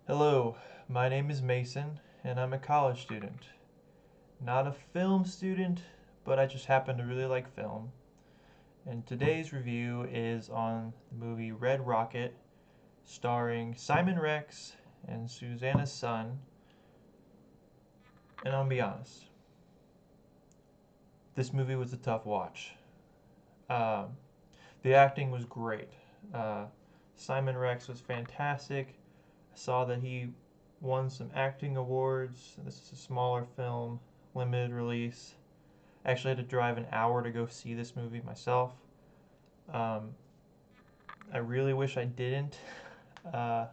Hello, my name is Mason, and I'm a college student. Not a film student, but I just happen to really like film. And today's review is on the movie Red Rocket, starring Simon Rex and Susanna Sun. And I'll be honest, this movie was a tough watch. Um, the acting was great. Uh, Simon Rex was fantastic. I saw that he won some acting awards. This is a smaller film, limited release. I actually had to drive an hour to go see this movie myself. Um, I really wish I didn't, uh,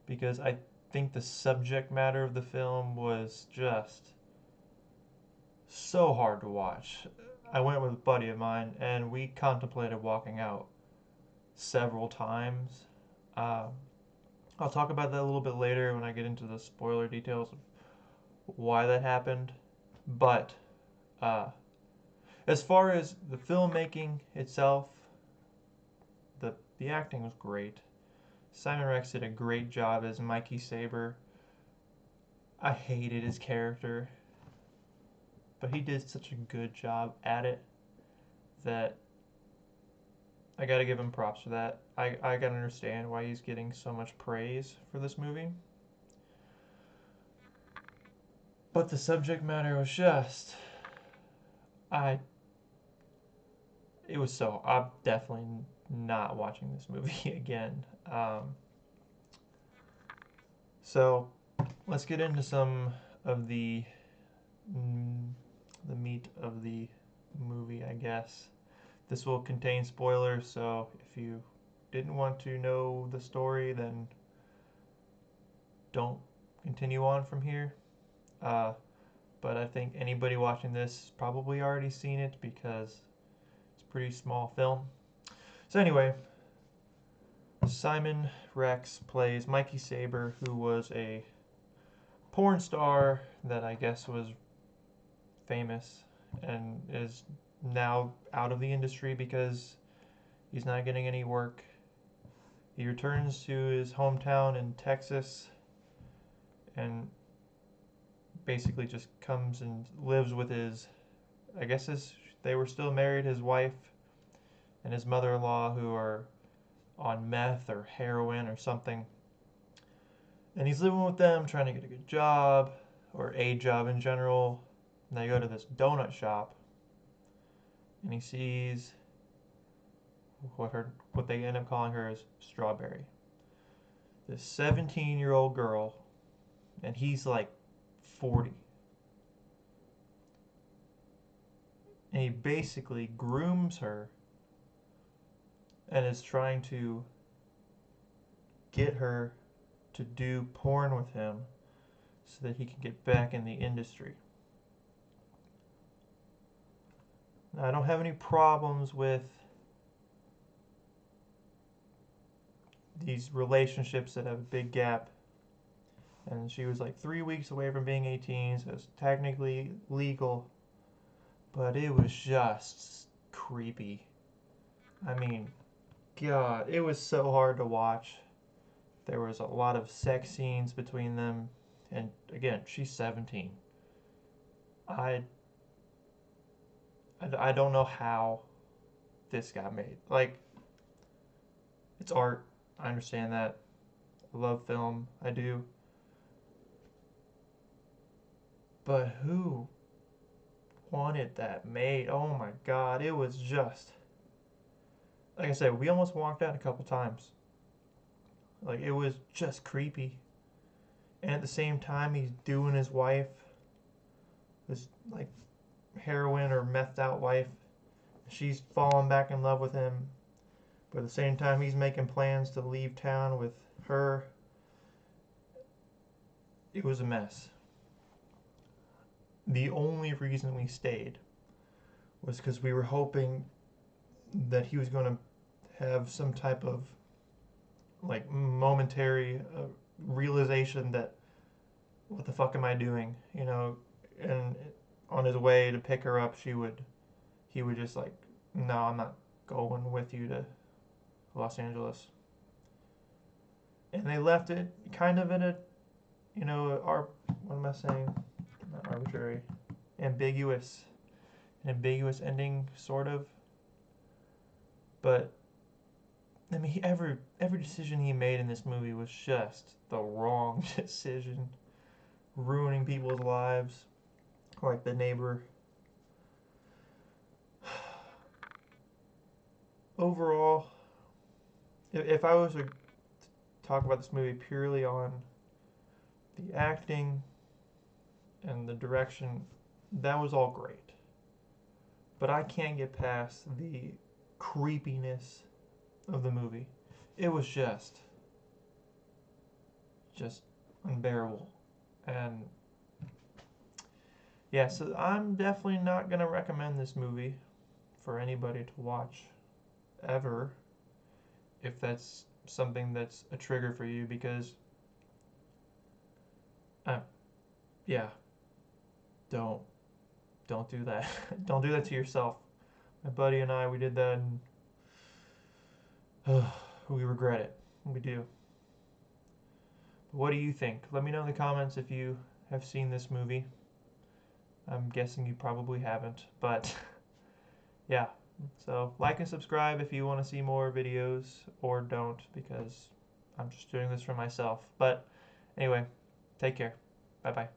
because I think the subject matter of the film was just so hard to watch. I went with a buddy of mine, and we contemplated walking out several times. Uh, I'll talk about that a little bit later when I get into the spoiler details of why that happened. But uh, as far as the filmmaking itself, the acting was great. Simon Rex did a great job as Mikey Saber. I hated his character, but he did such a good job at it that I gotta give him props for that. I gotta understand why he's getting so much praise for this movie. But the subject matter was just, I, it was so, I'm definitely not watching this movie again. So let's get into some of mm, the meat of the movie, I guess. This will contain spoilers, so if you didn't want to know the story, then don't continue on from here. Uh, but I think anybody watching this has probably already seen it because it's a pretty small film. So anyway, Simon Rex plays Mikey Saber, who was a porn star that I guess was famous and is now out of the industry because he's not getting any work. He returns to his hometown in Texas and basically just comes and lives with his, I guess they were still married, his wife and his mother-in-law, who are on meth or heroin or something. And he's living with them, trying to get a good job or a job in general. And they go to this donut shop and he sees what they end up calling her is Strawberry. This 17-year-old girl, and he's like 40. And he basically grooms her and is trying to get her to do porn with him so that he can get back in the industry. Now, I don't have any problems with these relationships that have a big gap. And she was like 3 weeks away from being 18, so it's technically legal. But it was just creepy. I mean, God, it was so hard to watch. There was a lot of sex scenes between them. And again, she's 17. I, I don't know how this got made. Like, it's art. I understand that. I love film. I do. But who wanted that made? Oh my God. It was just. Like I said, we almost walked out a couple times. Like, it was just creepy. And at the same time, he's doing his wife, this like heroin or methed out wife. She's falling back in love with him. But at the same time, he's making plans to leave town with her. It was a mess. The only reason we stayed was because we were hoping that he was going to have some type of like momentary realization that what the fuck am I doing, and on his way to pick her up he would just like, no, I'm not going with you to Los Angeles. and they left it kind of in a, what am I saying? Not arbitrary, ambiguous, an ambiguous ending, sort of. But I mean, every decision he made in this movie was just the wrong decision, ruining people's lives, like the neighbor. Overall, if I was to talk about this movie purely on the acting and the direction, that was all great. But I can't get past the creepiness of the movie. It was just unbearable. And yeah, so I'm definitely not going to recommend this movie for anybody to watch ever, if that's something that's a trigger for you, because yeah, don't do that. Don't do that to yourself. My buddy and I, we did that, and we regret it. We do. But what do you think? Let me know in the comments if you have seen this movie. I'm guessing you probably haven't, but yeah. So like and subscribe if you want to see more videos, or don't, because I'm just doing this for myself. But anyway, take care. Bye bye.